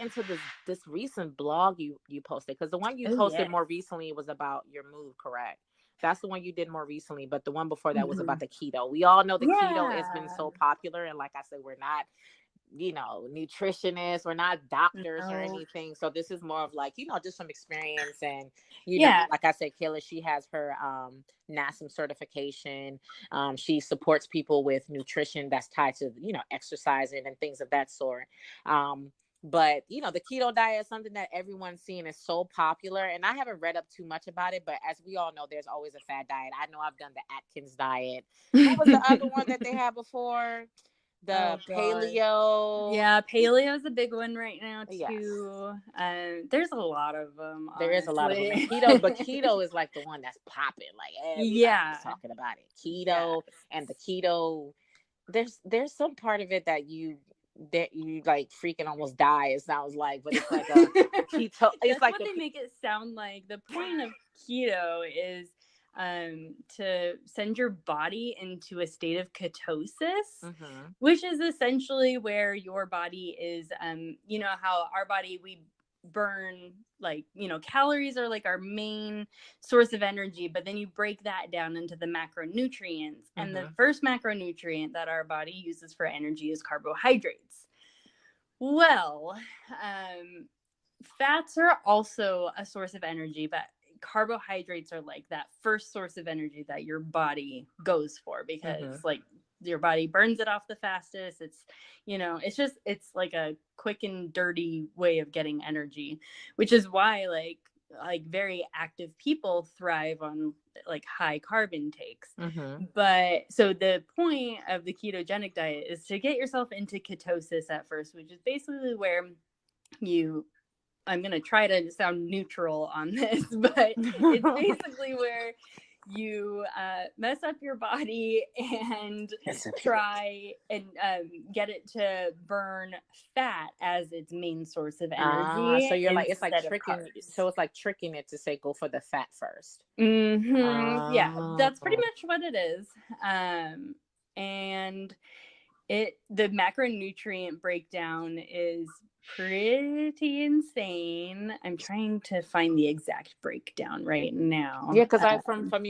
into this recent blog you posted, because the one you Oh, posted yes. more recently was about your move, correct? That's the one you did more recently, but the one before that was Mm-hmm. about the keto. We all know the keto has been Yeah. so popular, and like I said, we're not, nutritionists, we're not doctors or No. anything. So this is more of like, just some experience. And, Yeah. like I said, Kayla, she has her NASM certification. She supports people with nutrition that's tied to, exercising and things of that sort. But the keto diet is something that everyone's seeing is so popular, and I haven't read up too much about it, but as we all know, there's always a fad diet. I know I've done the Atkins diet. What was the other one that they had before? The Oh gosh. paleo. Yeah, paleo is a big one right now Yes, too. There's a lot of them, there is a lot of them. And honestly. keto, but keto is like the one that's popping. Like everybody's Yeah. talking about it. Yes. Keto, and the keto. There's some part of it that you like freaking almost die. It sounds like, but it's like a keto. It's That's like what the they make it sound like. The point of keto is to send your body into a state of ketosis, mm-hmm. which is essentially where your body is, you know, how our body, we burn, like, you know, calories are like our main source of energy, but then you break that down into the macronutrients. And the Mm-hmm. first macronutrient that our body uses for energy is carbohydrates. Well, fats are also a source of energy, but carbohydrates are like that first source of energy that your body goes for, Mm-hmm. because like your body burns it off the fastest. It's, you know, it's like a quick and dirty way of getting energy, which is why like very active people thrive on like high carb intakes. Mm-hmm. But so the point of the ketogenic diet is to get yourself into ketosis at first, which is basically where you, I'm going to try to sound neutral on this, but it's basically where you mess up your body and try and get it to burn fat as its main source of energy So you're like, it's like instead of tricking. carbs. So it's like tricking it to say go for the fat first. Yeah, Oh. that's pretty much what it is. And the macronutrient breakdown is pretty insane. I'm trying to find the exact breakdown right now. Yeah, because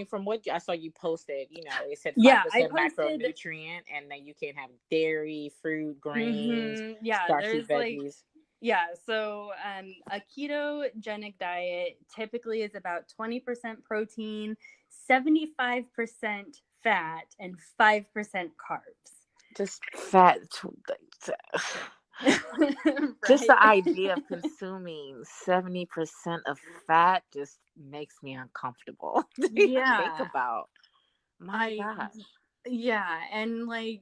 from what I saw you posted, it said Yeah, I 5% posted. macronutrient, and then you can't have dairy, fruit, grains, Yeah, starchy there's like, veggies. yeah, so a ketogenic diet typically is about 20% protein, 75% fat, and 5% carbs. Just fat. Just the Right? idea of consuming 70% of fat just makes me uncomfortable to even think Yeah. about. My I gosh. Yeah, and like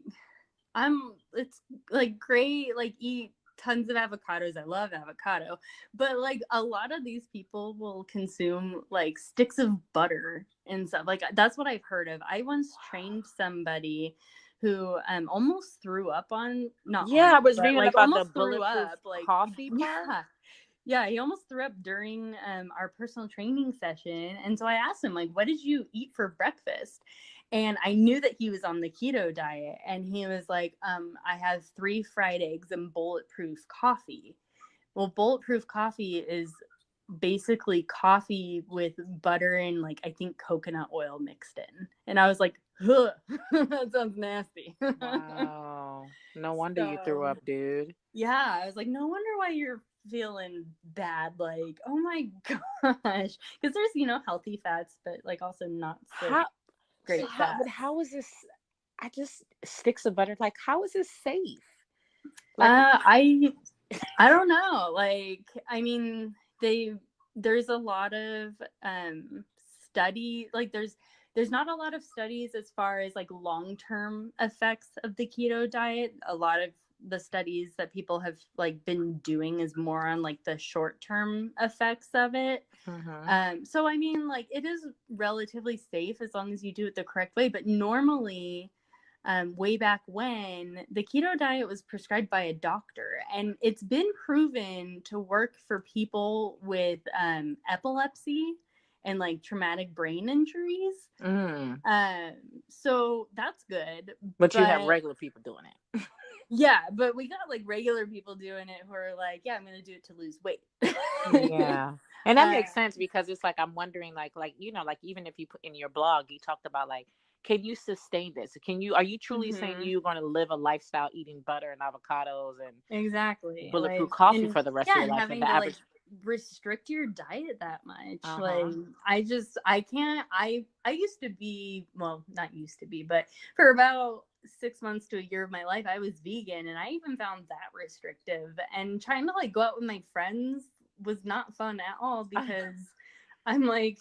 it's like great, like eat tons of avocados. I love avocado. But like a lot of these people will consume like sticks of butter and stuff. Like that's what I've heard of. I once trained somebody who almost threw up on, not Yeah, I on, was but reading like about the almost threw bulletproof up. Like, coffee part. yeah. Yeah, he almost threw up during our personal training session. And so I asked him, like, what did you eat for breakfast? And I knew that he was on the keto diet. And he was like, I have 3 fried eggs and bulletproof coffee. Well, bulletproof coffee is basically coffee with butter and like I think coconut oil mixed in. And I was like, huh, that sounds nasty. Wow. No wonder you threw So up, dude. yeah, I was like, no wonder why you're feeling bad. Like, oh my gosh. Because there's, you know, healthy fats, but like also not so How great but fats. how is this? I just sticks of butter. Like, how is this safe? Like, I don't know. Like, I mean, there's a lot of study, like there's not a lot of studies as far as like long-term effects of the keto diet. A lot of the studies that people have like been doing is more on like the short-term effects of it. So I mean, like it is relatively safe as long as you do it the correct way. But normally, way back when, the keto diet was prescribed by a doctor, and it's been proven to work for people with epilepsy and like traumatic brain injuries. mm. So that's good. But you have But regular people doing it. Yeah, but we got like regular people doing it who are like, yeah, I'm gonna do it to lose weight. Yeah. And that uh, makes sense because it's like I'm wondering like you know like even if you put in your blog you talked about like can you sustain this? Can you are you truly saying mhm, you're going to live a lifestyle eating butter and avocados and exactly. bulletproof Like, coffee and for the rest of yeah, your and life and having the to like average restrict your diet that much. Like, uh-huh. I can't. I used to be, well, not used to be, but for about 6 months to a year of my life, I was vegan, and I even found that restrictive. And trying to like go out with my friends was not fun at all because I'm like,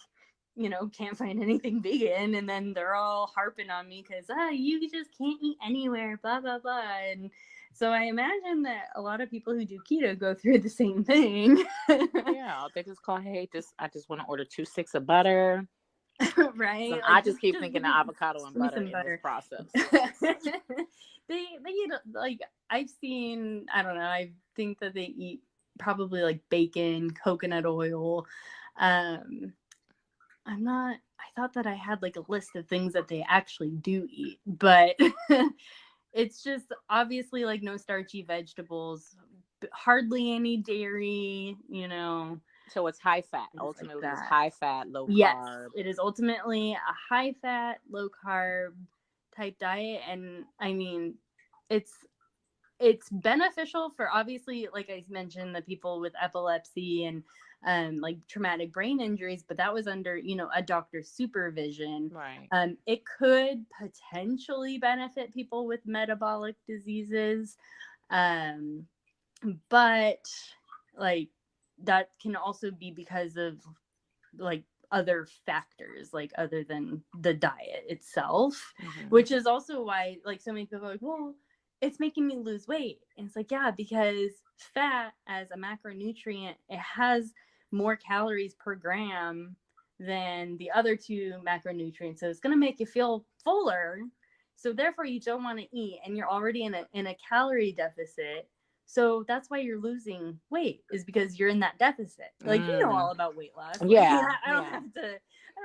can't find anything vegan, and then they're all harping on me because you just can't eat anywhere, blah blah blah. And so I imagine that a lot of people who do keto go through the same thing. Yeah, they just call, hey, just I just want to order 2 sticks of butter. Right? Some I Like, just keep just thinking give of me avocado just and give me butter some in this butter. process. They eat, like, I've seen, I don't know, I think that they eat probably like bacon, coconut oil. Um I thought that I had like a list of things that they actually do eat, but it's just obviously like no starchy vegetables, hardly any dairy. So it's high fat. Things like Ultimately, it's that. high fat, low Yes, carb. it is ultimately a high fat, low carb type diet. And I mean, it's it's beneficial for, obviously, like I mentioned, the people with epilepsy and like traumatic brain injuries, but that was under a doctor's supervision. Right. It could potentially benefit people with metabolic diseases, um, but like that can also be because of like other factors, like other than the diet itself, Mm-hmm. which is also why like so many people are like, well, it's making me lose weight. And it's like, yeah, because fat as a macronutrient, it has more calories per gram than the other two macronutrients, so it's going to make you feel fuller, so therefore you don't want to eat, and you're already in a calorie deficit. So that's why you're losing weight, is because you're in that deficit. Like, Mm. all about weight loss. Like, Yeah. I don't Yeah.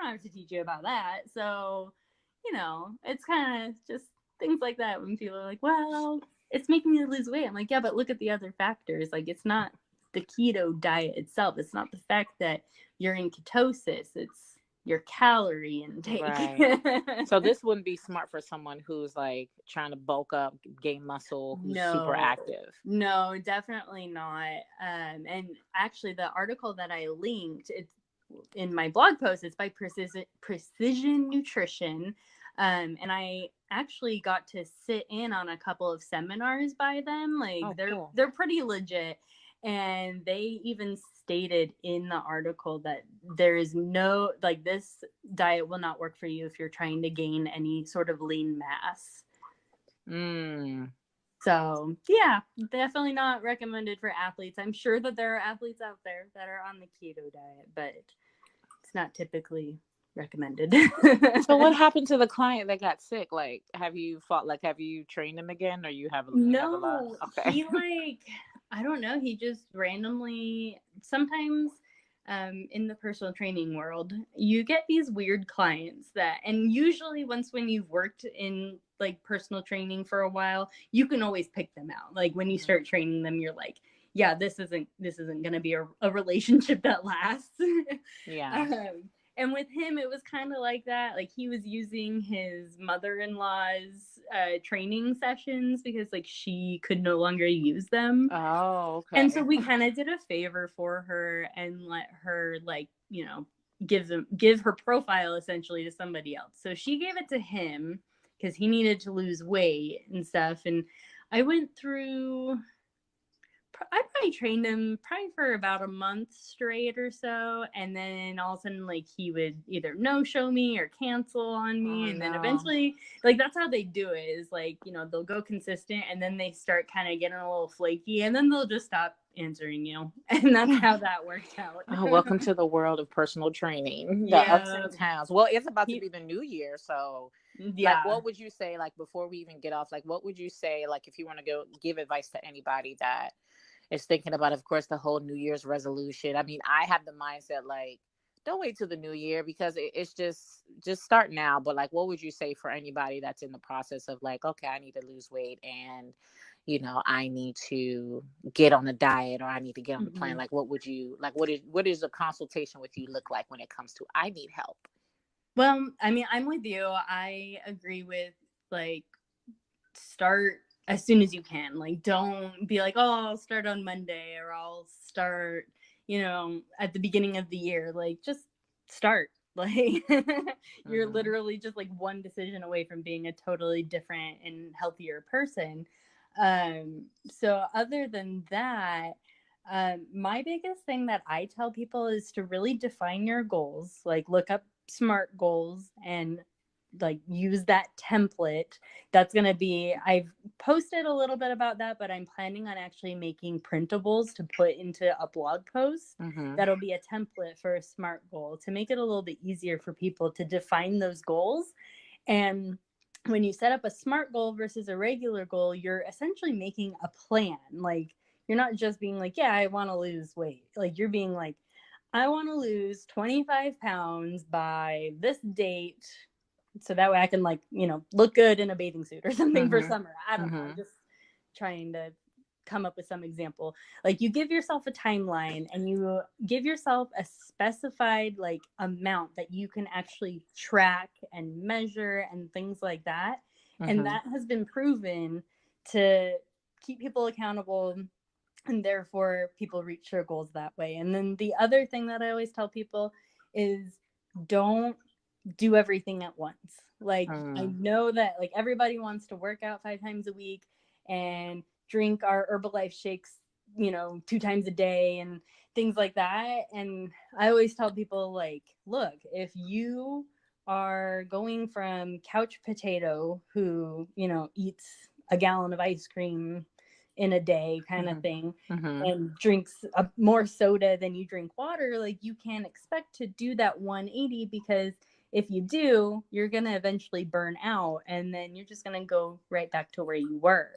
have to teach you about that. So, it's kind of just things like that when people are like, "Well, it's making me lose weight." I'm like, "Yeah, but look at the other factors. Like, it's not the keto diet itself. It's not the fact that you're in ketosis. It's your calorie intake." Right. So this wouldn't be smart for someone who's like trying to bulk up, gain muscle, who's super No, active. no, definitely not. And actually, the article that I linked, it's in my blog post. It's by Precision Nutrition, and I actually got to sit in on a couple of seminars by them. Like, Oh, cool. they're pretty legit, and they even stated in the article that there is no, like, this diet will not work for you if you're trying to gain any sort of lean mass. Mm. So yeah, definitely not recommended for athletes. I'm sure that there are athletes out there that are on the keto diet, but it's not typically recommended. So what happened to the client that got sick? Like, have you trained him again or you have a lot? No, Okay. he like, I don't know, he just randomly, sometimes in the personal training world, you get these weird clients that, and usually once when you've worked in like personal training for a while, you can always pick them out. Like when you Mhm. start training them, you're like, yeah, this isn't going to be a relationship that lasts. Yeah. um, and with him, it was kind of like that. Like, he was using his mother-in-law's training sessions because like she could no longer use them. Oh, And so okay. we kind of did a favor for her and let her, like, give her profile essentially to somebody else. So she gave it to him because he needed to lose weight and stuff. And I went through, I probably trained him probably for about a month straight or so. And then all of a sudden, like, he would either no show me or cancel on Oh me. And then no. eventually, like, that's how they do it, is like, they'll go consistent and then they start kind of getting a little flaky and then they'll just stop answering you. And that's how that worked out. Oh, welcome to the world of personal training, the ups Yeah. and downs. Well, it's about to He, be the new year, so like, yeah. what would you say? Like, before we even get off, like, what would you say? Like, if you want to go give advice to anybody that is thinking about, of course, the whole New Year's resolution. I mean, I have the mindset like, don't wait till the new year because it's just start now. But like, what would you say for anybody that's in the process of like, okay, I need to lose weight and I need to get on a diet or I need to get on the plan, Mhm. like what is a consultation with you look like when it comes to I need help? Well, I mean, I'm with you. I agree with, like, start as soon as you can. Like, don't be like, oh, I'll start on Monday, or I'll start, at the beginning of the year. Like, just start. Like, you're Mm-hmm. literally just like one decision away from being a totally different and healthier person. So other than that, my biggest thing that I tell people is to really define your goals. Like, look up SMART goals and like use that template. That's going to be, I've posted a little bit about that, but I'm planning on actually making printables to put into a blog post. Mm-hmm. That'll be a template for a SMART goal to make it a little bit easier for people to define those goals. And when you set up a SMART goal versus a regular goal, you're essentially making a plan. Like, you're not just being like, yeah, I want to lose weight. Like, you're being like, I want to lose 25 pounds by this date, so that way I can, like, look good in a bathing suit or something for Mm-hmm. summer. I don't know. I'm Mm-hmm. just trying to come up with some example. Like, you give yourself a timeline and you give yourself a specified, like, amount that you can actually track and measure and things like that. And Mm-hmm. that has been proven to keep people accountable, and therefore people reach their goals that way. And then the other thing that I always tell people is, don't do everything at once. Like, I Mm-hmm. know that, like, everybody wants to work out 5 times a week and drink our Herbalife shakes, 2 times a day and things like that. And I always tell people, like, look, if you are going from couch potato who, eats a gallon of ice cream in a day kind of thing, Mm-hmm. and drinks more soda than you drink water, like, you can't expect to do that 180, because if you do, you're going to eventually burn out, and then you're just going to go right back to where you were.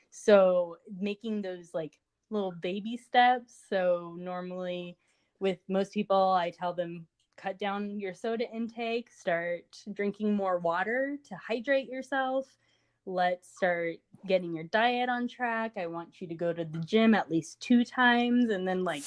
So making those, like, little baby steps. So normally with most people, I tell them, cut down your soda intake, start drinking more water to hydrate yourself. Let's start getting your diet on track. I want you to go to the gym at least 2 times. And then, like,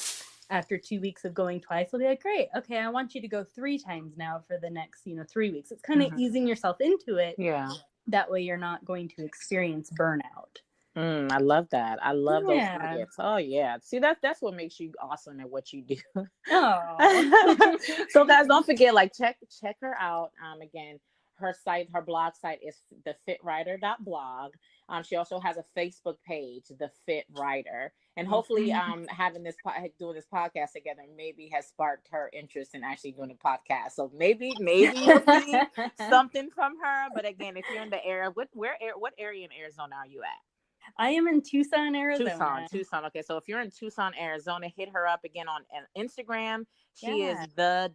after 2 weeks of going twice, we'll be like, great, okay, I want you to go 3 times now for the next, 3 weeks. It's kind of Mm-hmm. easing yourself into it. Yeah. That way you're not going to experience burnout. I love that. I love those Yeah. nuggets. Oh yeah. See, that's what makes you awesome at what you do. Oh. So guys, don't forget, like, check her out. Again, her blog site is thefitrider.blog. She also has a Facebook page, The Fit Writer. And hopefully having doing this podcast together maybe has sparked her interest in actually doing a podcast. So maybe you'll see something from her. But again, if you're in the area, what area in Arizona are you at? I am in Tucson, Tucson, Arizona. Tucson. Okay, so if you're in Tucson, Arizona, hit her up again on Instagram. She is Yeah.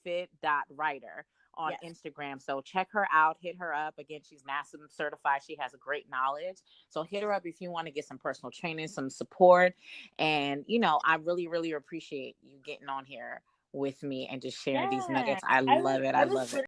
the.fit.writer on Yes. Instagram. So check her out, hit her up. Again, she's NASA certified. She has a great knowledge. So hit her up if you want to get some personal training, some support. And, I really, really appreciate you getting on here with me and just sharing these Yeah. nuggets. I I was love it. I I was love it.